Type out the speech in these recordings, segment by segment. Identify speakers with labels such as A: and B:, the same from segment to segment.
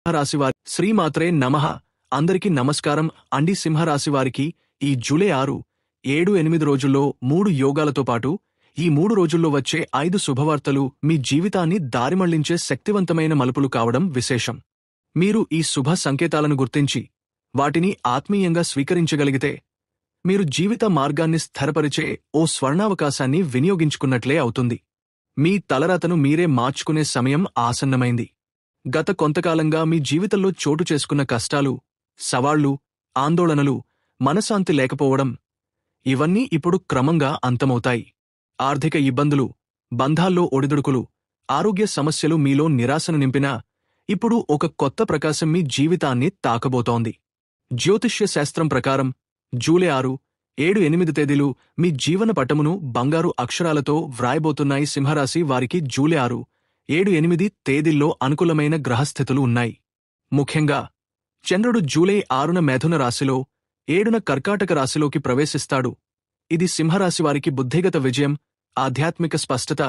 A: రాశివారి శ్రీమాత్రే నమః. అందరికీ నమస్కారం అండి. సింహరాశివారికి ఈ జూలై 6, 7, 8 రోజుల్లో 3 యోగాలతో పాటు ఈ 3 రోజుల్లో వచ్చే 5 శుభవార్తలు మీ జీవితాన్ని దారిమళ్లించే శక్తివంతమైన మలుపులు కావడం విశేషం. మీరు ఈ శుభ సంకేతాలను గుర్తించి వాటిని ఆత్మీయంగా స్వీకరించగలిగితే మీరు జీవిత మార్గాన్ని స్థిరపరిచే ఓ స్వర్ణావకాశాన్ని వినియోగించుకున్నట్లే అవుతుంది. మీ తలరాతను మీరే మార్చుకునే సమయం ఆసన్నమైంది. గత కొంతకాలంగా మీ జీవితంలో చోటు చేసుకున్న కష్టాలు, సవాళ్లు, ఆందోళనలు, మనశ్శాంతి లేకపోవడం ఇవన్నీ ఇప్పుడు క్రమంగా అంతమవుతాయి. ఆర్థిక ఇబ్బందులు, బంధాల్లో ఒడిదుడుకులు, ఆరోగ్య సమస్యలు మీలో నిరాశను నింపినా ఇప్పుడు ఒక కొత్త ప్రకాశం మీ జీవితాన్ని తాకబోతోంది. జ్యోతిష్య శాస్త్రం ప్రకారం జూలై 6, 7, 8 తేదీలు మీ జీవన పటమును బంగారు అక్షరాలతో వ్రాయబోతున్నాయి. సింహరాశి వారికి జూలై 6, 7, 8 తేదీల్లో అనుకూలమైన గ్రహస్థితులు ఉన్నాయి. ముఖ్యంగా చంద్రుడు జూలై 6న మిథున రాశిలో, 7న కర్కాటక రాశిలోకి ప్రవేశిస్తాడు. ఇది సింహరాశివారికి బుద్ధిగత విజయం, ఆధ్యాత్మిక స్పష్టత,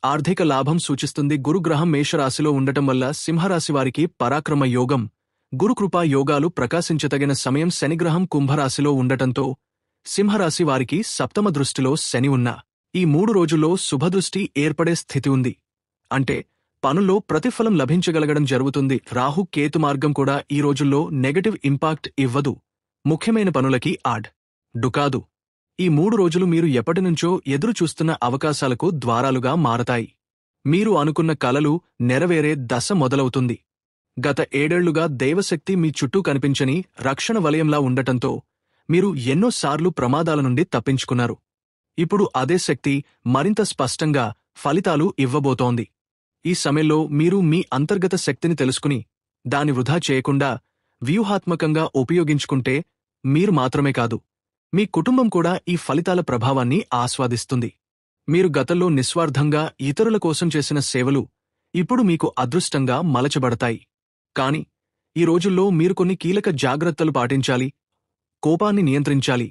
A: ఆర్థిక లాభం సూచిస్తుంది. గురుగ్రహం మేషరాశిలో ఉండటం వల్ల సింహరాశివారికి పరాక్రమ యోగం, గురుకృపా యోగాలు ప్రకాశించతగిన సమయం. శనిగ్రహం కుంభరాశిలో ఉండటంతో సింహరాశి వారికి సప్తమ దృష్టిలో శని ఉన్న ఈ 3 రోజుల్లో శుభదృష్టి ఏర్పడే స్థితి ఉంది. అంటే పనుల్లో ప్రతిఫలం లభించగలగడం జరుగుతుంది. రాహు కేతు మార్గం కూడా ఈ రోజుల్లో నెగటివ్ ఇంపాక్ట్ ఇవ్వదు. ముఖ్యమైన పనులకి డుకాదు. ఈ 3 రోజులు మీరు ఎప్పటినుంచో ఎదురు చూస్తున్న అవకాశాలకు ద్వారాలుగా మారతాయి. మీరు అనుకున్న కలలు నెరవేరే దశ మొదలవుతుంది. గత 7 ఏళ్లుగా దైవశక్తి మీ చుట్టూ కనిపించని రక్షణ వలయంలా ఉండటంతో మీరు ఎన్నోసార్లు ప్రమాదాల నుండి తప్పించుకున్నారు. ఇప్పుడు అదే శక్తి మరింత స్పష్టంగా ఫలితాలు ఇవ్వబోతోంది. ఈ సమయంలో మీరు మీ అంతర్గత శక్తిని తెలుసుకుని దాని వృధా చేయకుండా వ్యూహాత్మకంగా ఉపయోగించుకుంటే మీరు మాత్రమే కాదు, మీ కుటుంబం కూడా ఈ ఫలితాల ప్రభావాన్ని ఆస్వాదిస్తుంది. మీరు గతంలో నిస్వార్థంగా ఇతరుల కోసం చేసిన సేవలు ఇప్పుడు మీకు అదృష్టంగా మలచబడతాయి. కాని ఈ రోజుల్లో మీరు కొన్ని కీలక జాగ్రత్తలు పాటించాలి. కోపాన్ని నియంత్రించాలి.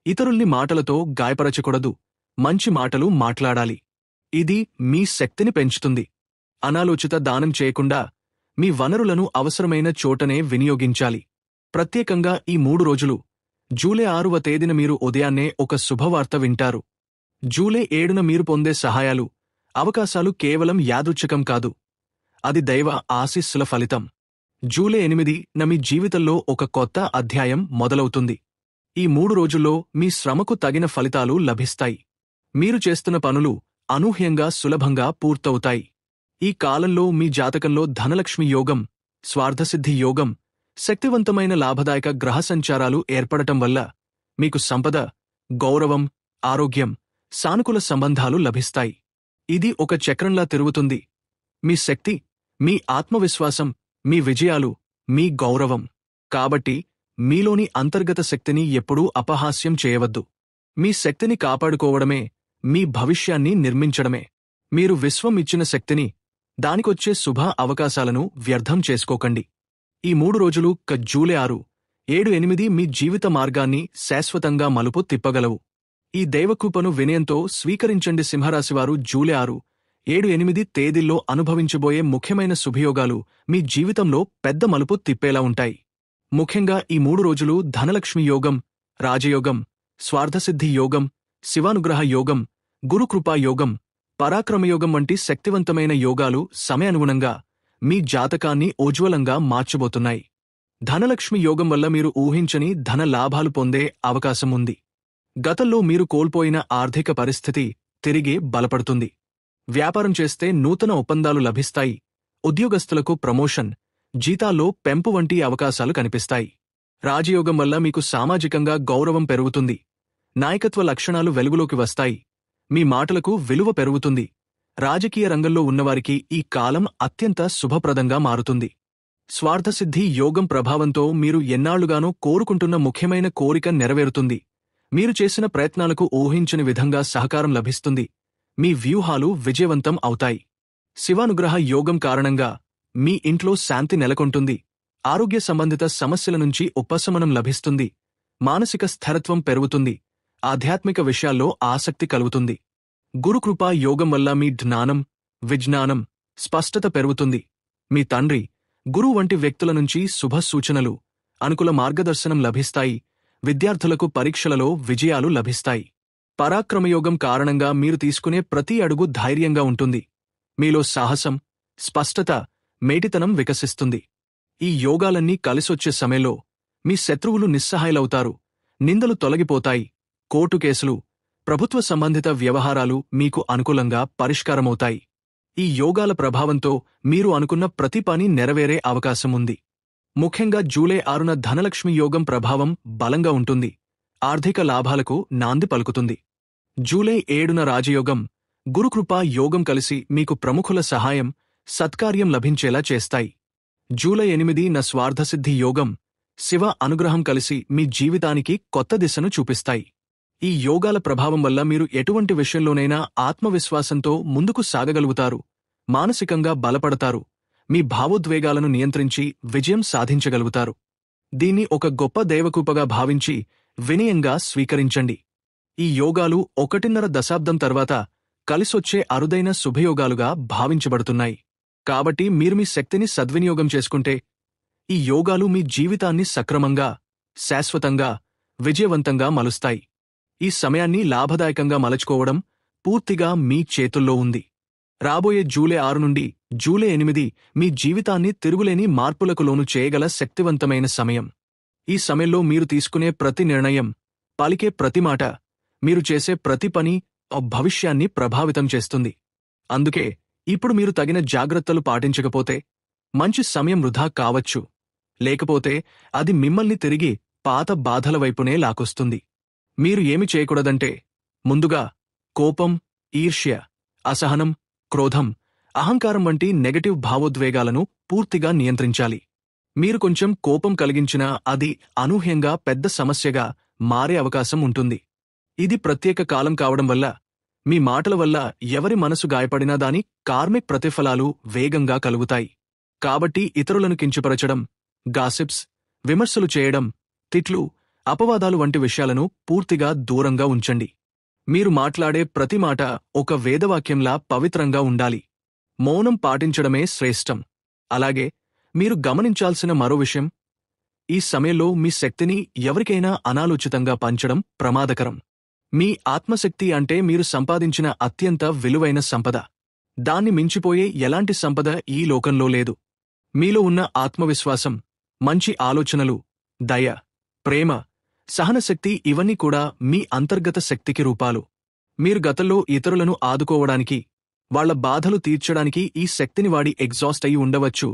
A: ఇతరుల్ని మాటలతో గాయపరచకూడదు. మంచి మాటలు మాట్లాడాలి. ఇది మీ శక్తిని పెంచుతుంది. అనాలోచిత దానం చేయకుండా మీ వనరులను అవసరమైన చోటనే వినియోగించాలి. ప్రత్యేకంగా ఈ 3 రోజులు జూలై 6వ తేదీన మీరు ఉదయాన్నే ఒక శుభవార్త వింటారు. జూలై 7న మీరు పొందే సహాయాలు, అవకాశాలు కేవలం యాదృచ్ఛికం కాదు, అది దైవ ఆశీస్సుల ఫలితం. జూలై 8న మీ జీవితంలో ఒక కొత్త అధ్యాయం మొదలవుతుంది. ఈ 3 రోజుల్లో మీ శ్రమకు తగిన ఫలితాలు లభిస్తాయి. మీరు చేస్తున్న పనులు అనూహ్యంగా సులభంగా పూర్తవుతాయి. ఈ కాలంలో మీ జాతకంలో ధనలక్ష్మి యోగం, స్వార్థసిద్ధి యోగం, శక్తివంతమైన లాభదాయక గ్రహ సంచారాలు ఏర్పడటం వల్ల మీకు సంపద, గౌరవం, ఆరోగ్యం, సానుకూల సంబంధాలు లభిస్తాయి. ఇది ఒక చక్రంలా తిరుగుతుంది. మీ శక్తి, మీ ఆత్మవిశ్వాసం, మీ విజయాలు, మీ గౌరవం. కాబట్టి మీలోని అంతర్గత శక్తిని ఎప్పుడూ అపహాస్యం చేయవద్దు. మీ శక్తిని కాపాడుకోవడమే మీ భవిష్యాన్ని నిర్మించడమే. మీరు విశ్వం ఇచ్చిన శక్తిని, దానికొచ్చే శుభ అవకాశాలను వ్యర్థం చేసుకోకండి. ఈ 3 రోజులు జూలై 6, 7, 8 మీ జీవిత మార్గాన్ని శాశ్వతంగా మలుపు తిప్పగలవు. ఈ దైవకృపను వినయంతో స్వీకరించండి. సింహరాశివారు జూలై 6, 7, 8 తేదీల్లో అనుభవించబోయే ముఖ్యమైన శుభయోగాలు మీ జీవితంలో పెద్ద మలుపు తిప్పేలా ఉంటాయి. ముఖ్యంగా ఈ 3 రోజులు ధనలక్ష్మి యోగం, రాజయోగం, స్వార్థసిద్ధి యోగం, శివానుగ్రహ యోగం, గురుకృపా యోగం, పరాక్రమయోగం వంటి శక్తివంతమైన యోగాలు సమయానుగుణంగా మీ జాతకాన్ని ఉజ్వలంగా మార్చబోతున్నాయి. ధనలక్ష్మి యోగం వల్ల మీరు ఊహించని ధన లాభాలు పొందే అవకాశం ఉంది. గతంలో మీరు కోల్పోయిన ఆర్థిక పరిస్థితి తిరిగి బలపడుతుంది. వ్యాపారం చేస్తే నూతన ఒప్పందాలు లభిస్తాయి. ఉద్యోగస్తులకు ప్రమోషన్, జీతాల్లో పెంపు వంటి అవకాశాలు కనిపిస్తాయి. రాజయోగం వల్ల మీకు సామాజికంగా గౌరవం పెరుగుతుంది. నాయకత్వ లక్షణాలు వెలుగులోకి వస్తాయి. మీ మాటలకు విలువ పెరుగుతుంది. రాజకీయ రంగంలో ఉన్నవారికి ఈ కాలం అత్యంత శుభప్రదంగా మారుతుంది. స్వార్థసిద్ధి యోగం ప్రభావంతో మీరు ఎన్నాళ్లుగానో కోరుకుంటున్న ముఖ్యమైన కోరిక నెరవేరుతుంది. మీరు చేసిన ప్రయత్నాలకు ఊహించని విధంగా సహకారం లభిస్తుంది. మీ వ్యూహాలు విజయవంతం అవుతాయి. శివానుగ్రహ యోగం కారణంగా మీ ఇంట్లో శాంతి నెలకొంటుంది. ఆరోగ్య సంబంధిత సమస్యల నుంచి ఉపశమనం లభిస్తుంది. మానసిక స్థిరత్వం పెరుగుతుంది. ఆధ్యాత్మిక విషయాల్లో ఆసక్తి కలుగుతుంది. గురుకృపా యోగం వల్ల మీ జ్ఞానం, విజ్ఞానం, స్పష్టత పెరుగుతుంది. మీ తండ్రి, గురువు వంటి వ్యక్తుల నుంచి శుభ సూచనలు, అనుకూల మార్గదర్శనం లభిస్తాయి. విద్యార్థులకు పరీక్షలలో విజయాలు లభిస్తాయి. పరాక్రమయోగం కారణంగా మీరు తీసుకునే ప్రతి అడుగు ధైర్యంగా ఉంటుంది. మీలో సాహసం, స్పష్టత, మేటితనం వికసిస్తుంది. ఈ యోగాలన్నీ కలిసొచ్చే సమయంలో మీ శత్రువులు నిస్సహాయులవుతారు. నిందలు తొలగిపోతాయి. కోర్టు కేసులు, ప్రభుత్వ సంబంధిత వ్యవహారాలు మీకు అనుకూలంగా పరిష్కారమవుతాయి. ఈ యోగాల ప్రభావంతో మీరు అనుకున్న ప్రతి పని నెరవేరే అవకాశం ఉంది. ముఖ్యంగా జూలై 6న ధనలక్ష్మి యోగం ప్రభావం బలంగా ఉంటుంది. ఆర్థిక లాభాలకు నాంది పలుకుతుంది. జూలై 7న రాజయోగం, గురుకృపా యోగం కలిసి మీకు ప్రముఖుల సహాయం, సత్కార్యం లభించేలా చేస్తాయి. జూలై 8న స్వార్థసిద్ధి యోగం, శివ అనుగ్రహం కలిసి మీ జీవితానికి కొత్త దిశను చూపిస్తాయి. ఈ యోగాల ప్రభావం వల్ల మీరు ఎటువంటి విషయంలోనైనా ఆత్మవిశ్వాసంతో ముందుకు సాగగలుగుతారు. మానసికంగా బలపడతారు. మీ భావోద్వేగాలను నియంత్రించి విజయం సాధించగలుగుతారు. దీన్ని ఒక గొప్ప దైవకృపగా భావించి వినయంగా స్వీకరించండి. ఈ యోగాలు 1.5 దశాబ్దం తర్వాత కలిసొచ్చే అరుదైన శుభయోగాలుగా భావించబడుతున్నాయి. కాబట్టి మీరు మీ శక్తిని సద్వినియోగం చేసుకుంటే ఈ యోగాలు మీ జీవితాన్ని సక్రమంగా, శాశ్వతంగా, విజయవంతంగా మలుస్తాయి. ఈ సమయాన్ని లాభదాయకంగా మలచుకోవడం పూర్తిగా మీ చేతుల్లో ఉంది. రాబోయే జూలై 6 నుండి జూలై 8 మీ జీవితాన్ని తిరుగులేని మార్పులకు లోను చేయగల శక్తివంతమైన సమయం. ఈ సమయంలో మీరు తీసుకునే ప్రతి నిర్ణయం, పలికే ప్రతి మాట, మీరు చేసే ప్రతి పని భవిష్యాన్ని ప్రభావితం చేస్తుంది. అందుకే ఇప్పుడు మీరు తగిన జాగ్రత్తలు పాటించకపోతే మంచి సమయం వృధా కావచ్చు. లేకపోతే అది మిమ్మల్ని తిరిగి పాత బాధల వైపునే లాకొస్తుంది. మీరు ఏమి చేయకూడదంటే, ముందుగా కోపం, ఈర్ష్య, అసహనం, క్రోధం, అహంకారం వంటి నెగటివ్ భావోద్వేగాలను పూర్తిగా నియంత్రించాలి. మీరు కొంచెం కోపం కలిగించినా అది అనూహ్యంగా పెద్ద సమస్యగా మారే అవకాశం ఉంటుంది. ఇది ప్రత్యేక కాలం కావడం వల్ల, మీ మాటల వల్ల ఎవరి మనసు గాయపడినా దాని కార్మిక్ ప్రతిఫలాలు వేగంగా కలుగుతాయి. కాబట్టి ఇతరులను కించపరచడం, గాసిప్స్, విమర్శలు చేయడం, తిట్లు, అపవాదాలు వంటి విషయాలను పూర్తిగా దూరంగా ఉంచండి. మీరు మాట్లాడే ప్రతి మాట ఒక వేదవాక్యంలా పవిత్రంగా ఉండాలి. మౌనం పాటించడమే శ్రేష్టం. అలాగే మీరు గమనించాల్సిన మరో విషయం, ఈ సమయంలో మీ శక్తిని ఎవరికైనా అనాలోచితంగా పంచడం ప్రమాదకరం. మీ ఆత్మశక్తి అంటే మీరు సంపాదించిన అత్యంత విలువైన సంపద. దాన్ని మించిపోయే ఎలాంటి సంపద ఈ లోకంలో లేదు. మీలో ఉన్న ఆత్మవిశ్వాసం, మంచి ఆలోచనలు, దయ, ప్రేమ, సహనశక్తి ఇవన్నీ కూడా మీ అంతర్గత శక్తికి రూపాలు. మీరు గతంలో ఇతరులను ఆదుకోవడానికి, వాళ్ల బాధలు తీర్చడానికి ఈ శక్తిని వాడి ఎగ్జాస్ట్ అయి ఉండవచ్చు.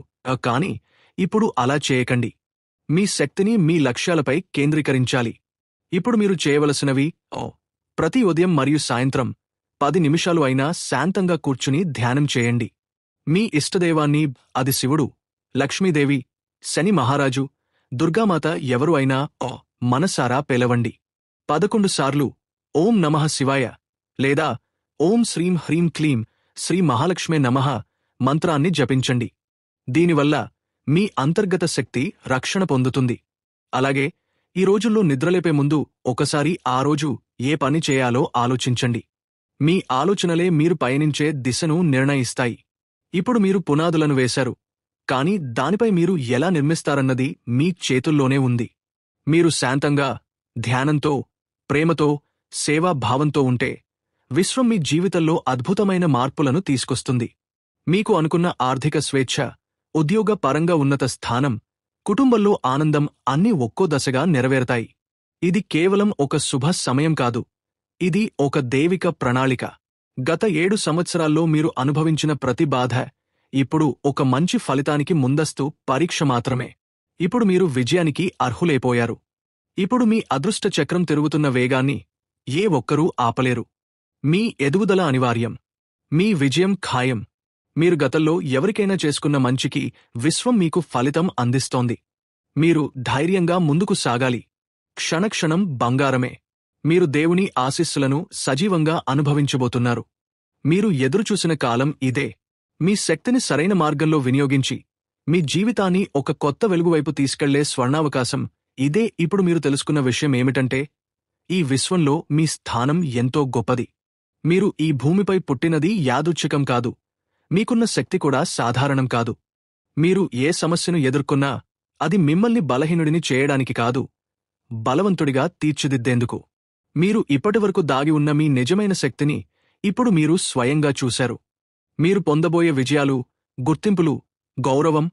A: కాని ఇప్పుడు అలా చేయకండి. మీ శక్తిని మీ లక్ష్యాలపై కేంద్రీకరించాలి. ఇప్పుడు మీరు చేయవలసినవి, ప్రతి ఉదయం మరియు సాయంత్రం 10 నిమిషాలు అయినా శాంతంగా కూర్చుని ధ్యానం చేయండి. మీ ఇష్టదైవాన్ని, అది శివుడు, లక్ష్మీదేవి, శని మహారాజు, దుర్గామాత ఎవరు అయినా మనసారా పిలవండి. 11 సార్లు ఓం నమః శివాయ లేదా ఓం శ్రీం హ్రీం క్లీం శ్రీ మహాలక్ష్మే నమః మంత్రాన్ని జపించండి. దీనివల్ల మీ అంతర్గత శక్తి రక్షణ పొందుతుంది. అలాగే ఈ రోజుల్లో నిద్రలేపే ముందు ఒకసారి ఆ రోజు ఏ పని చేయాలో ఆలోచించండి. మీ ఆలోచనలే మీరు పయనించే దిశను నిర్ణయిస్తాయి. ఇప్పుడు మీరు పునాదులను వేశారు, కాని దానిపై మీరు ఎలా నిర్మిస్తారన్నది మీ చేతుల్లోనే ఉంది. మీరు శాంతంగా, ధ్యానంతో, ప్రేమతో, సేవాభావంతో ఉంటే విశ్వం మీ జీవితంలో అద్భుతమైన మార్పులను తీసుకొస్తుంది. మీకు అనుకున్న ఆర్థిక స్వేచ్ఛ, ఉద్యోగ పరంగా ఉన్నత స్థానం, కుటుంబంలో ఆనందం అన్నీ ఒక్కో దశగా నెరవేరతాయి. ఇది కేవలం ఒక శుభ సమయం కాదు. ఇది ఒక దైవిక ప్రణాళిక. గత 7 సంవత్సరాల్లో మీరు అనుభవించిన ప్రతి బాధ ఇప్పుడు ఒక మంచి ఫలితానికి ముందస్తు పరీక్ష మాత్రమే. ఇప్పుడు మీరు విజయానికి అర్హులైపోయారు. ఇప్పుడు మీ అదృష్ట చక్రం తిరుగుతున్న వేగాన్ని ఏ ఒక్కరూ ఆపలేరు. మీ ఎదుగుదల అనివార్యం. మీ విజయం ఖాయం. మీరు గతంలో ఎవరికైనా చేసుకున్న మంచికి విశ్వం మీకు ఫలితం అందిస్తోంది. మీరు ధైర్యంగా ముందుకు సాగాలి. క్షణక్షణం బంగారమే. మీరు దేవుని ఆశీస్సులను సజీవంగా అనుభవించబోతున్నారు. మీరు ఎదురుచూసిన కాలం ఇదే. మీ శక్తిని సరైన మార్గంలో వినియోగించి మీ జీవితాన్ని ఒక కొత్త వెలుగువైపు తీసుకెళ్లే స్వర్ణావకాశం ఇదే. ఇప్పుడు మీరు తెలుసుకున్న విషయం ఏమిటంటే, ఈ విశ్వంలో మీ స్థానం ఎంతో గొప్పది. మీరు ఈ భూమిపై పుట్టినది యాదృచ్ఛికం కాదు. మీకున్న శక్తి కూడా సాధారణం కాదు. మీరు ఏ సమస్యను ఎదుర్కొన్నా అది మిమ్మల్ని బలహీనుడిని చేయడానికి కాదు, బలవంతుడిగా తీర్చిదిద్దేందుకు. మీరు ఇప్పటివరకు దాగి ఉన్న మీ నిజమైన శక్తిని ఇప్పుడు మీరు స్వయంగా చూశారు. మీరు పొందబోయే విజయాలు, గుర్తింపులు, గౌరవం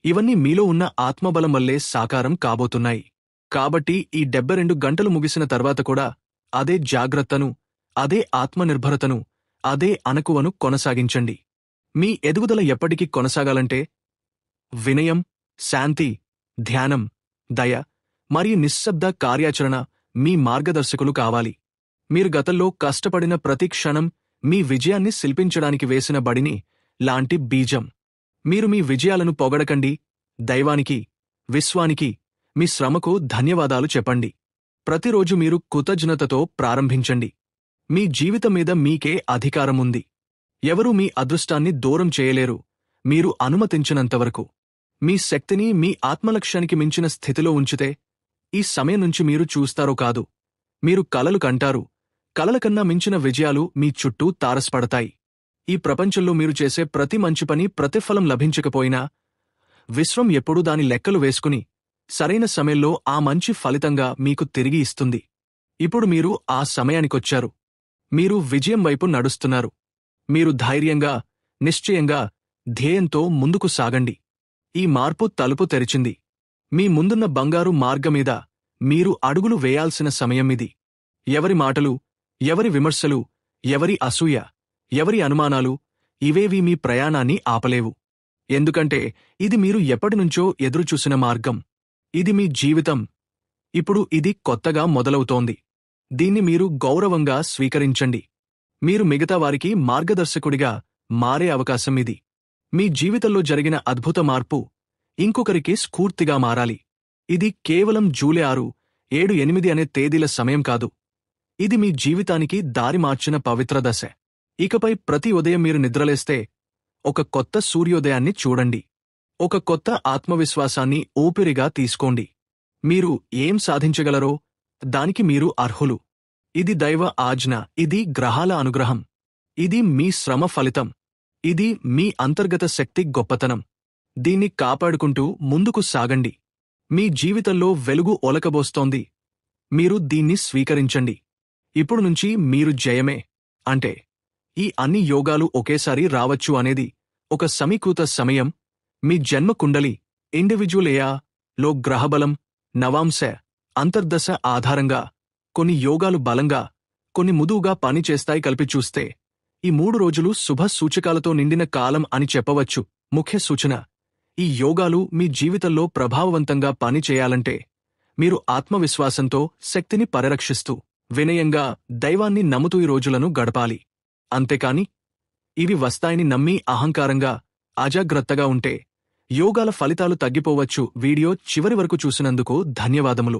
A: ఇవన్నీ మీలో ఉన్న ఆత్మబలం వల్లే సాకారం కాబోతున్నాయి. కాబట్టి ఈ 72 గంటలు ముగిసిన తర్వాత కూడా అదే జాగ్రత్తను, అదే ఆత్మనిర్భరతను, అదే అణకువను కొనసాగించండి. మీ ఎదుగుదల ఎప్పటికీ కొనసాగాలంటే వినయం, శాంతి, ధ్యానం, దయ మరియు నిశ్శబ్ద కార్యాచరణ మీ మార్గదర్శకులు కావాలి. మీరు గతంలో కష్టపడిన ప్రతి క్షణం మీ విజయాన్ని శిల్పించడానికి వేసిన బడిని లాంటి బీజం. మీరు మీ విజయాలను పొగడకండి, దైవానికి, విశ్వానికి మీ శ్రమకు ధన్యవాదాలు చెప్పండి. ప్రతిరోజు మీరు కృతజ్ఞతతో ప్రారంభించండి. మీ జీవితం మీద మీకే అధికారముంది. ఎవరూ మీ అదృష్టాన్ని దూరం చేయలేరు, మీరు అనుమతించినంతవరకు. మీ శక్తిని మీ ఆత్మలక్ష్యానికి మించిన స్థితిలో ఉంచితే ఈ సమయం నుంచి మీరు చూస్తారో కాదు, మీరు కలలు కంటారు. కలల కన్నా మించిన విజయాలు మీ చుట్టూ తారసపడతాయి. ఈ ప్రపంచంలో మీరు చేసే ప్రతి మంచి పని ప్రతిఫలం లభించకపోయినా విశ్వం ఎప్పుడూ దాని లెక్కలు వేసుకుని సరైన సమయంలో ఆ మంచి ఫలితంగా మీకు తిరిగి ఇస్తుంది. ఇప్పుడు మీరు ఆ సమయానికొచ్చారు. మీరు విజయం వైపు నడుస్తున్నారు. మీరు ధైర్యంగా, నిశ్చయంగా, ధ్యేయంతో ముందుకు సాగండి. ఈ మార్పు తలుపు తెరిచింది. మీ ముందున్న బంగారు మార్గమీద మీరు అడుగులు వేయాల్సిన సమయం ఇది. ఎవరి మాటలు, ఎవరి విమర్శలు, ఎవరి అసూయ, ఎవరి అనుమానాలు ఇవేవీ మీ ప్రయాణాన్ని ఆపలేవు. ఎందుకంటే ఇది మీరు ఎప్పటినుంచో ఎదురుచూసిన మార్గం. ఇది మీ జీవితం. ఇప్పుడు ఇది కొత్తగా మొదలవుతోంది. దీన్ని మీరు గౌరవంగా స్వీకరించండి. మీరు మిగతా వారికి మార్గదర్శకుడిగా మారే అవకాశం ఇది. మీ జీవితంలో జరిగిన అద్భుత మార్పు ఇంకొకరికి స్ఫూర్తిగా మారాలి. ఇది కేవలం జూలై 6, 7, 8 అనే తేదీల సమయం కాదు. ఇది మీ జీవితానికి దారి మార్చిన పవిత్ర దశ. ఇకపై ప్రతి ఉదయం మీరు నిద్రలేస్తే ఒక కొత్త సూర్యోదయాన్ని చూడండి. ఒక కొత్త ఆత్మవిశ్వాసాన్ని ఊపిరిగా తీసుకోండి. మీరు ఏం సాధించగలరో దానికి మీరు అర్హులు. ఇది దైవ ఆజ్ఞ, ఇది గ్రహాల అనుగ్రహం, ఇది మీ శ్రమ ఫలితం, ఇది మీ అంతర్గత శక్తి గొప్పతనం. దీన్ని కాపాడుకుంటూ ముందుకు సాగండి. మీ జీవితంలో వెలుగు ఒలకబోస్తోంది. మీరు దీన్ని స్వీకరించండి. ఇప్పుడు నుంచి మీరు జయమే. అంటే ఈ అన్ని యోగాలు ఒకేసారి రావచ్చు అనేది ఒక సమీకృత సమయం. మీ జన్మ కుండలి ఇండివిజువల్ లో గ్రహబలం, నవాంశ, అంతర్దశ ఆధారంగా కొన్ని యోగాలు బలంగా, కొన్ని ముదువుగా పనిచేస్తాయి. కలిపి చూస్తే ఈ 3 రోజులు శుభ సూచకాలతో నిండిన కాలం అని చెప్పవచ్చు. ముఖ్య సూచన: ఈ యోగాలు మీ జీవితంలో ప్రభావవంతంగా పనిచేయాలంటే మీరు ఆత్మవిశ్వాసంతో, శక్తిని పరిరక్షిస్తూ, వినయంగా, దైవాన్ని నమ్ముతూ ఈ రోజులను గడపాలి. అంతేకాని ఇవి వస్తాయని నమ్మి అహంకారంగా, అజాగ్రత్తగా ఉంటే యోగాల ఫలితాలు తగ్గిపోవచ్చు. వీడియో చివరి వరకు చూసినందుకు ధన్యవాదములు.